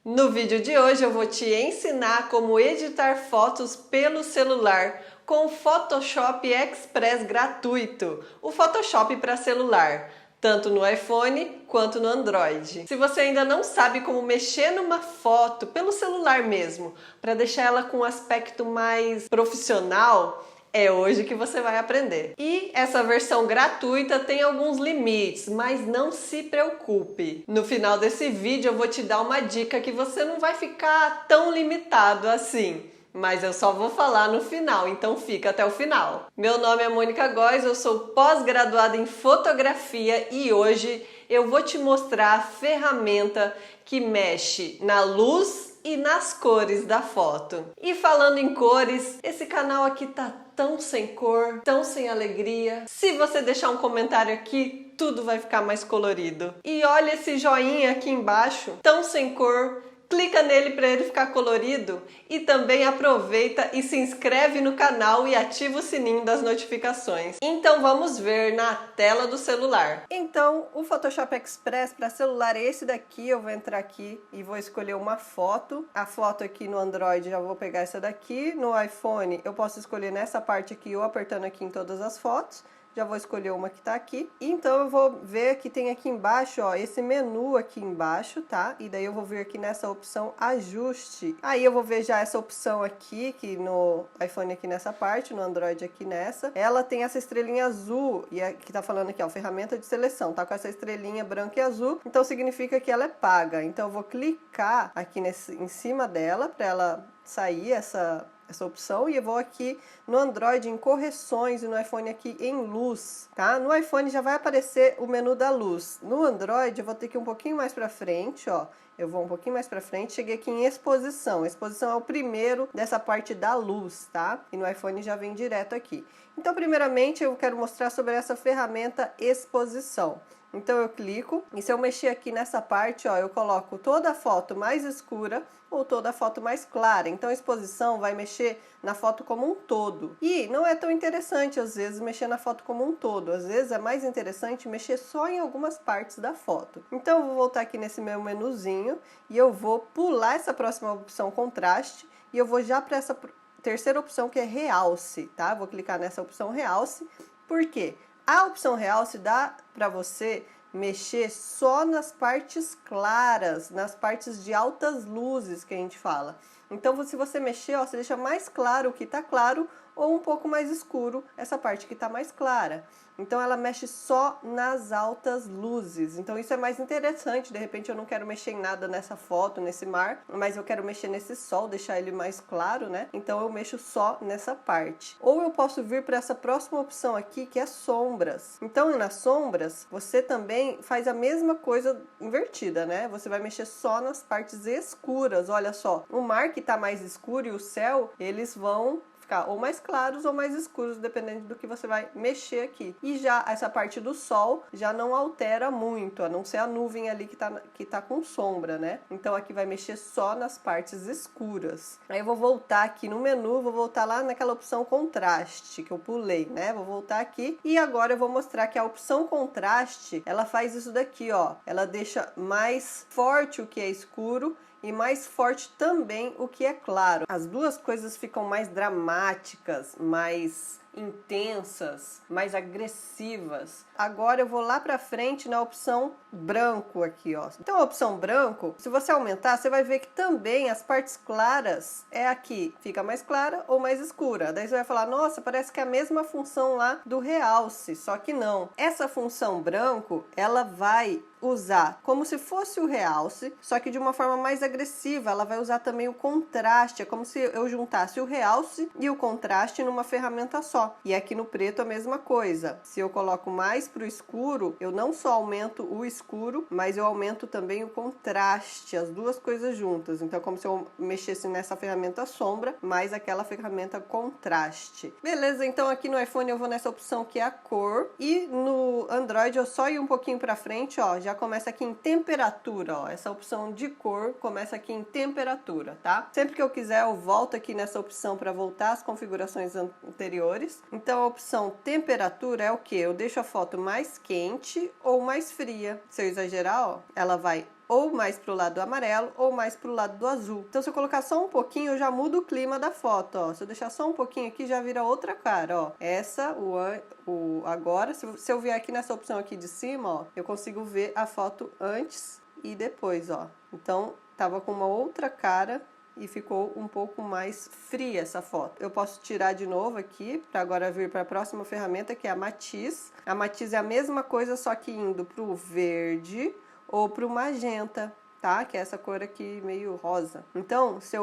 No vídeo de hoje eu vou te ensinar como editar fotos pelo celular com o Photoshop Express gratuito, o Photoshop para celular, tanto no iPhone quanto no Android. Se você ainda não sabe como mexer numa foto pelo celular mesmo, para deixar ela com um aspecto mais profissional, é hoje que você vai aprender. E essa versão gratuita tem alguns limites, mas não se preocupe. No final desse vídeo eu vou te dar uma dica que você não vai ficar tão limitado assim. Mas eu só vou falar no final, então fica até o final. Meu nome é Mônica Góes, eu sou pós-graduada em fotografia e hoje eu vou te mostrar a ferramenta que mexe na luz e nas cores da foto. E falando em cores, esse canal aqui tá tão sem cor, tão sem alegria. Se você deixar um comentário aqui, tudo vai ficar mais colorido. E olha esse joinha aqui embaixo, tão sem cor. Clica nele para ele ficar colorido e também aproveita e se inscreve no canal e ativa o sininho das notificações. Então vamos ver na tela do celular. Então o Photoshop Express para celular é esse daqui. Eu vou entrar aqui e vou escolher uma foto. A foto aqui no Android já vou pegar essa daqui. No iPhone eu posso escolher nessa parte aqui ou apertando aqui em todas as fotos. Já vou escolher uma que tá aqui. Então eu vou ver que tem aqui embaixo, ó, esse menu aqui embaixo, tá? E daí eu vou vir aqui nessa opção ajuste. Aí eu vou ver já essa opção aqui, que no iPhone aqui nessa parte, no Android aqui nessa. Ela tem essa estrelinha azul, e aqui tá falando aqui, ó, ferramenta de seleção. Tá com essa estrelinha branca e azul, então significa que ela é paga. Então eu vou clicar aqui em cima dela, pra ela sair essa opção, e eu vou aqui no Android em correções e no iPhone aqui em luz, tá? No iPhone já vai aparecer o menu da luz. No Android eu vou ter que ir um pouquinho mais pra frente, ó. Eu vou um pouquinho mais pra frente, cheguei aqui em exposição. Exposição é o primeiro dessa parte da luz, tá? E no iPhone já vem direto aqui. Então, primeiramente, eu quero mostrar sobre essa ferramenta exposição. Então eu clico e se eu mexer aqui nessa parte, ó, eu coloco toda a foto mais escura ou toda a foto mais clara. Então a exposição vai mexer na foto como um todo. E não é tão interessante às vezes mexer na foto como um todo. Às vezes é mais interessante mexer só em algumas partes da foto. Então eu vou voltar aqui nesse meu menuzinho e eu vou pular essa próxima opção contraste e eu vou já para essa terceira opção que é realce, tá? Vou clicar nessa opção realce. Por quê? A opção realce dá para você mexer só nas partes claras, nas partes de altas luzes que a gente fala. Então, se você mexer, ó, você deixa mais claro o que está claro ou um pouco mais escuro essa parte que está mais clara. Então ela mexe só nas altas luzes. Então isso é mais interessante. De repente eu não quero mexer em nada nessa foto, nesse mar, mas eu quero mexer nesse sol, deixar ele mais claro, né? Então eu mexo só nessa parte. Ou eu posso vir para essa próxima opção aqui, que é sombras. Então nas sombras, você também faz a mesma coisa invertida, né? Você vai mexer só nas partes escuras. Olha só, o mar que está mais escuro e o céu, eles vão ficar ou mais claros ou mais escuros, dependendo do que você vai mexer aqui. E já essa parte do sol já não altera muito, a não ser a nuvem ali que tá com sombra, né? Então aqui vai mexer só nas partes escuras. Aí eu vou voltar aqui no menu, vou voltar lá naquela opção contraste que eu pulei, né? Vou voltar aqui e agora eu vou mostrar que a opção contraste, ela faz isso daqui, ó. Ela deixa mais forte o que é escuro e mais forte também o que é claro. As duas coisas ficam mais dramáticas, mais intensas, mais agressivas. Agora eu vou lá pra frente na opção branco aqui, ó. Então a opção branco, se você aumentar, você vai ver que também as partes claras é aqui, fica mais clara ou mais escura. Daí você vai falar, nossa, parece que é a mesma função lá do realce, só que não. Essa função branco, ela vai usar como se fosse o realce, só que de uma forma mais agressiva. Ela vai usar também o contraste, é como se eu juntasse o realce e o contraste numa ferramenta só. E aqui no preto a mesma coisa. Se eu coloco mais para o escuro, eu não só aumento o escuro, mas eu aumento também o contraste, as duas coisas juntas. Então é como se eu mexesse nessa ferramenta sombra, mais aquela ferramenta contraste. Beleza, então aqui no iPhone eu vou nessa opção que é a cor, e no Android eu só ir um pouquinho para frente, ó, já começa aqui em temperatura, ó. Essa opção de cor começa aqui em temperatura, tá? Sempre que eu quiser eu volto aqui nessa opção para voltar às configurações anteriores. Então a opção temperatura é o que? Eu deixo a foto mais quente ou mais fria. Se eu exagerar, ó, ela vai ou mais pro lado do amarelo ou mais pro lado do azul. Então se eu colocar só um pouquinho, eu já mudo o clima da foto, ó. Se eu deixar só um pouquinho aqui, já vira outra cara, ó. Essa, agora, se eu vier aqui nessa opção aqui de cima, ó, eu consigo ver a foto antes e depois, ó. Então tava com uma outra cara e ficou um pouco mais fria essa foto. Eu posso tirar de novo aqui, para agora vir para a próxima ferramenta, que é a Matiz. A Matiz é a mesma coisa, só que indo pro verde ou pro magenta, tá? Que é essa cor aqui meio rosa. Então, se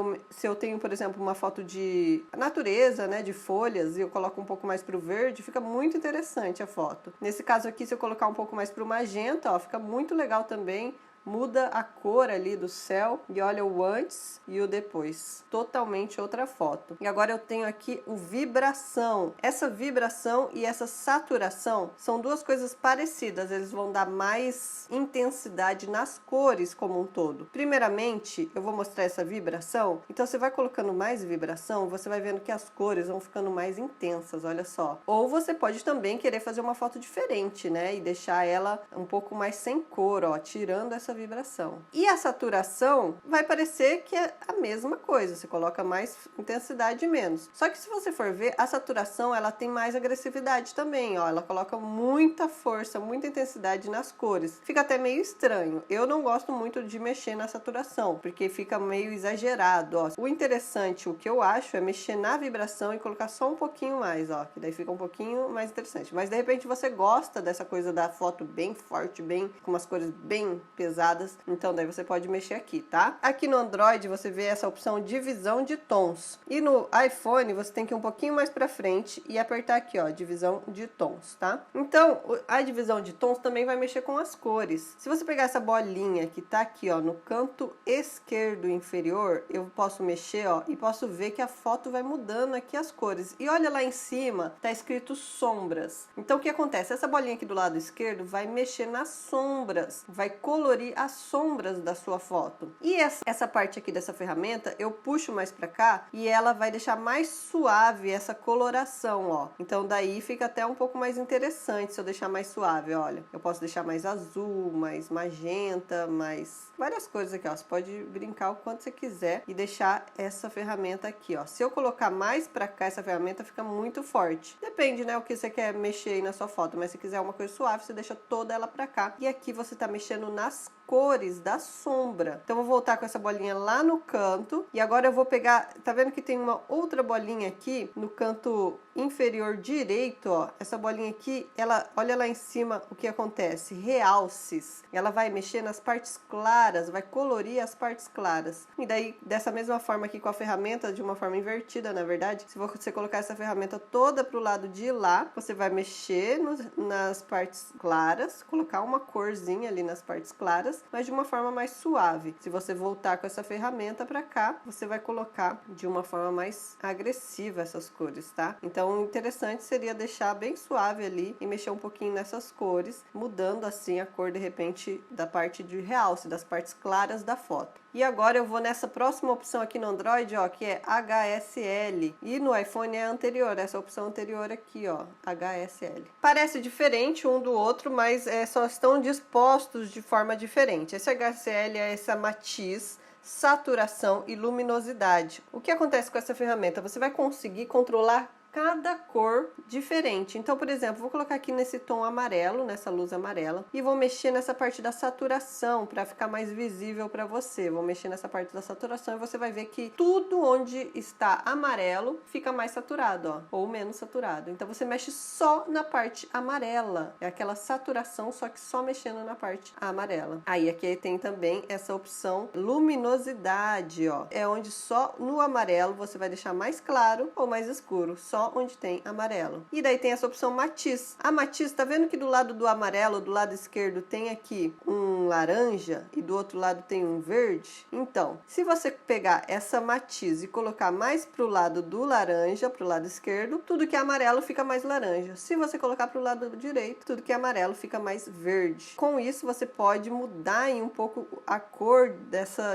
eu tenho, por exemplo, uma foto de natureza, né, de folhas, e eu coloco um pouco mais pro verde, fica muito interessante a foto. Nesse caso aqui, se eu colocar um pouco mais pro magenta, ó, fica muito legal também. Muda a cor ali do céu e olha o antes e o depois. Totalmente outra foto. E agora eu tenho aqui o vibração. Essa vibração e essa saturação são duas coisas parecidas. Eles vão dar mais intensidade nas cores como um todo. Primeiramente, eu vou mostrar essa vibração. Então você vai colocando mais vibração, você vai vendo que as cores vão ficando mais intensas, olha só. Ou você pode também querer fazer uma foto diferente, né? E deixar ela um pouco mais sem cor, ó, tirando essa vibração. E a saturação vai parecer que é a mesma coisa, você coloca mais intensidade e menos. Só que se você for ver, a saturação ela tem mais agressividade também, ó, ela coloca muita força, muita intensidade nas cores. Fica até meio estranho. Eu não gosto muito de mexer na saturação, porque fica meio exagerado, ó. O interessante, o que eu acho, é mexer na vibração e colocar só um pouquinho mais, ó, que daí fica um pouquinho mais interessante. Mas de repente você gosta dessa coisa da foto bem forte, bem com umas cores bem pesadas, então daí você pode mexer aqui, tá? Aqui no Android você vê essa opção divisão de tons. E no iPhone você tem que ir um pouquinho mais pra frente e apertar aqui, ó, divisão de tons, tá? Então, a divisão de tons também vai mexer com as cores. Se você pegar essa bolinha que tá aqui, ó, no canto esquerdo inferior, eu posso mexer, ó, e posso ver que a foto vai mudando aqui as cores. E olha lá em cima, tá escrito sombras. Então o que acontece? Essa bolinha aqui do lado esquerdo vai mexer nas sombras, vai colorir as sombras da sua foto. E essa parte aqui dessa ferramenta, eu puxo mais pra cá e ela vai deixar mais suave essa coloração, ó. Então daí fica até um pouco mais interessante se eu deixar mais suave, olha. Eu posso deixar mais azul, mais magenta, mais várias coisas aqui, ó. Você pode brincar o quanto você quiser e deixar essa ferramenta aqui, ó. Se eu colocar mais pra cá, essa ferramenta fica muito forte. Depende, né, o que você quer mexer aí na sua foto, mas se quiser uma coisa suave, você deixa toda ela pra cá. E aqui você tá mexendo nas cores da sombra. Então eu vou voltar com essa bolinha lá no canto e agora eu vou pegar, tá vendo que tem uma outra bolinha aqui no canto inferior direito, ó. Essa bolinha aqui, ela, olha lá em cima o que acontece, realces. Ela vai mexer nas partes claras, vai colorir as partes claras. E daí, dessa mesma forma aqui com a ferramenta, de uma forma invertida, na verdade, se você colocar essa ferramenta toda pro lado de lá, você vai mexer nas partes claras, colocar uma corzinha ali nas partes claras, mas de uma forma mais suave. Se você voltar com essa ferramenta para cá, você vai colocar de uma forma mais agressiva essas cores, tá? Então, o interessante seria deixar bem suave ali e mexer um pouquinho nessas cores, mudando assim a cor de repente da parte de realce, das partes claras da foto. E agora eu vou nessa próxima opção aqui no Android, ó, que é HSL. E no iPhone é a anterior, essa opção anterior aqui, ó, HSL. Parece diferente um do outro, mas só estão dispostos de forma diferente. Esse HSL é essa matiz, saturação e luminosidade. O que acontece com essa ferramenta? Você vai conseguir controlar cada cor diferente. Então, por exemplo, vou colocar aqui nesse tom amarelo, nessa luz amarela, e vou mexer nessa parte da saturação para ficar mais visível para você. Vou mexer nessa parte da saturação e você vai ver que tudo onde está amarelo fica mais saturado, ó, ou menos saturado. Então você mexe só na parte amarela. É aquela saturação, só que só mexendo na parte amarela. Aí aqui tem também essa opção luminosidade, ó. É onde só no amarelo você vai deixar mais claro ou mais escuro, só onde tem amarelo. E daí tem essa opção matiz. A matiz, tá vendo que do lado do amarelo, do lado esquerdo, tem aqui um laranja e do outro lado tem um verde? Então, se você pegar essa matiz e colocar mais pro lado do laranja, pro lado esquerdo, tudo que é amarelo fica mais laranja. Se você colocar pro lado direito, tudo que é amarelo fica mais verde. Com isso, você pode mudar em um pouco a cor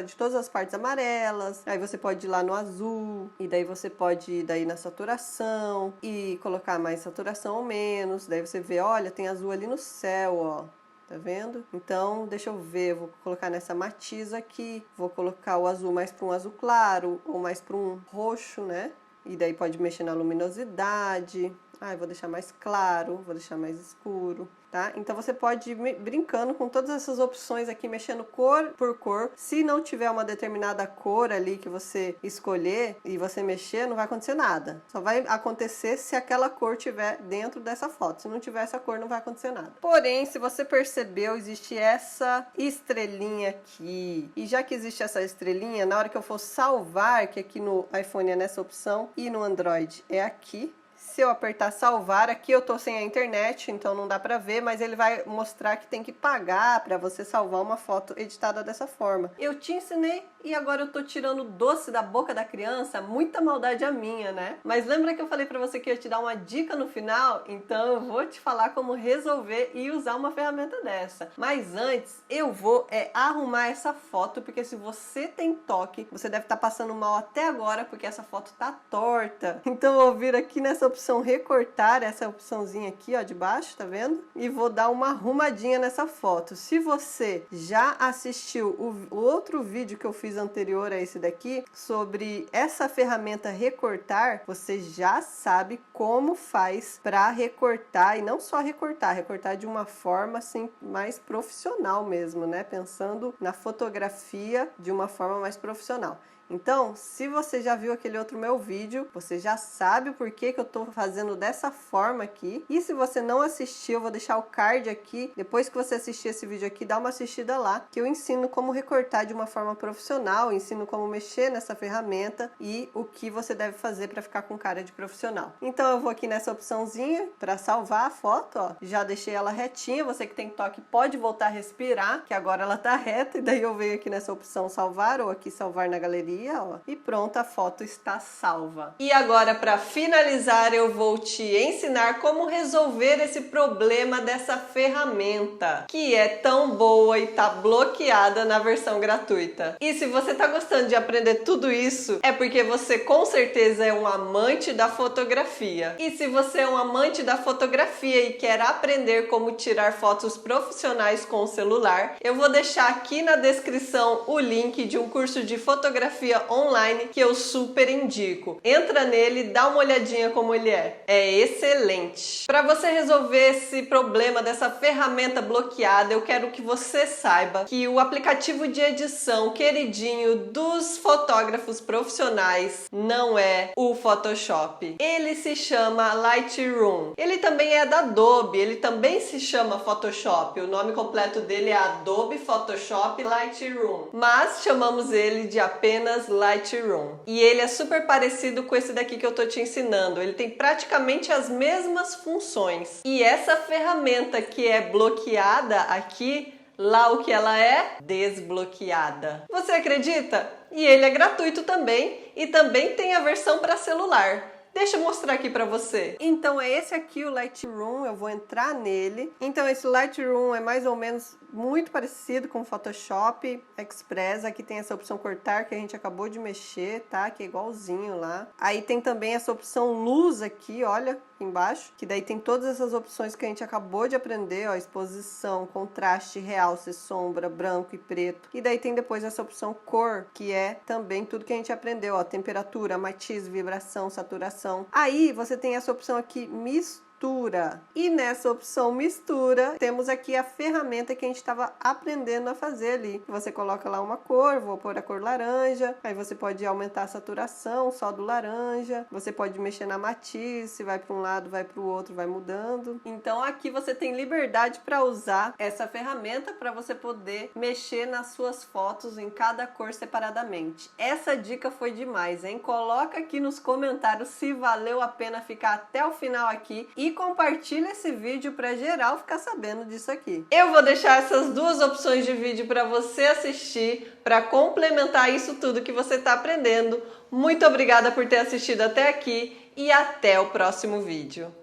de todas as partes amarelas. Aí você pode ir lá no azul, e daí você pode ir daí na saturação, e colocar mais saturação ou menos. Daí você vê, olha, tem azul ali no céu, ó. Tá vendo? Então, deixa eu ver, eu vou colocar nessa matiz aqui, vou colocar o azul mais para um azul claro ou mais para um roxo, né? E daí pode mexer na luminosidade. Eu vou deixar mais claro, vou deixar mais escuro, tá? Então você pode ir brincando com todas essas opções aqui, mexendo cor por cor. Se não tiver uma determinada cor ali que você escolher e você mexer, não vai acontecer nada. Só vai acontecer se aquela cor tiver dentro dessa foto. Se não tiver essa cor, não vai acontecer nada. Porém, se você percebeu, existe essa estrelinha aqui. E já que existe essa estrelinha, na hora que eu for salvar, que aqui no iPhone é nessa opção e no Android é aqui. Se eu apertar salvar, aqui eu tô sem a internet, então não dá pra ver, mas ele vai mostrar que tem que pagar pra você salvar uma foto editada dessa forma. Eu te ensinei e agora eu tô tirando doce da boca da criança, muita maldade a minha, né? Mas lembra que eu falei pra você que ia te dar uma dica no final? Então eu vou te falar como resolver e usar uma ferramenta dessa. Mas antes, eu vou arrumar essa foto, porque se você tem toque, você deve estar passando mal até agora, porque essa foto tá torta. Então eu vou vir aqui nessa opção recortar, essa opçãozinha aqui, ó, de baixo, tá vendo? E vou dar uma arrumadinha nessa foto. Se você já assistiu o outro vídeo que eu fiz anterior a esse daqui, sobre essa ferramenta recortar, você já sabe como faz para recortar, e não só recortar de uma forma assim mais profissional mesmo, né? Pensando na fotografia de uma forma mais profissional. Então, se você já viu aquele outro meu vídeo, você já sabe o porquê que eu tô fazendo dessa forma aqui. E se você não assistiu, eu vou deixar o card aqui. Depois que você assistir esse vídeo aqui, dá uma assistida lá, que eu ensino como recortar de uma forma profissional, ensino como mexer nessa ferramenta e o que você deve fazer para ficar com cara de profissional. Então eu vou aqui nessa opçãozinha para salvar a foto, ó. Já deixei ela retinha, você que tem toque pode voltar a respirar, que agora ela tá reta, e daí eu venho aqui nessa opção salvar ou aqui salvar na galeria. Ó, e pronto, a foto está salva. E agora, para finalizar, eu vou te ensinar como resolver esse problema dessa ferramenta, que é tão boa e tá bloqueada na versão gratuita. E se você tá gostando de aprender tudo isso, é porque você com certeza é um amante da fotografia. E se você é um amante da fotografia e quer aprender como tirar fotos profissionais com o celular, eu vou deixar aqui na descrição o link de um curso de fotografia online que eu super indico. Entra nele, dá uma olhadinha como ele é. É excelente. Para você resolver esse problema dessa ferramenta bloqueada, eu quero que você saiba que o aplicativo de edição queridinho dos fotógrafos profissionais não é o Photoshop. Ele se chama Lightroom. Ele também é da Adobe, ele também se chama Photoshop. O nome completo dele é Adobe Photoshop Lightroom, mas chamamos ele de apenas Lightroom. E ele é super parecido com esse daqui que eu tô te ensinando. Ele tem praticamente as mesmas funções. E essa ferramenta que é bloqueada aqui, lá o que ela é? Desbloqueada. Você acredita? E ele é gratuito também, e também tem a versão para celular. Deixa eu mostrar aqui pra você. Então é esse aqui o Lightroom, eu vou entrar nele. Então esse Lightroom é mais ou menos muito parecido com o Photoshop Express. Aqui tem essa opção cortar que a gente acabou de mexer, tá? Que é igualzinho lá. Aí tem também essa opção luz aqui, olha, aqui embaixo. Que daí tem todas essas opções que a gente acabou de aprender, ó. Exposição, contraste, realce, sombra, branco e preto. E daí tem depois essa opção cor, que é também tudo que a gente aprendeu, ó. Temperatura, matiz, vibração, saturação. Aí você tem essa opção aqui, mistura. E nessa opção mistura, temos aqui a ferramenta que a gente estava aprendendo a fazer ali. Você coloca lá uma cor, vou pôr a cor laranja, aí você pode aumentar a saturação só do laranja, você pode mexer na matiz, se vai para um lado, vai para o outro, vai mudando. Então aqui você tem liberdade para usar essa ferramenta para você poder mexer nas suas fotos em cada cor separadamente. Essa dica foi demais, hein? Coloca aqui nos comentários se valeu a pena ficar até o final aqui e compartilha esse vídeo para geral ficar sabendo disso aqui. Eu vou deixar essas duas opções de vídeo para você assistir, para complementar isso tudo que você está aprendendo. Muito obrigada por ter assistido até aqui e até o próximo vídeo.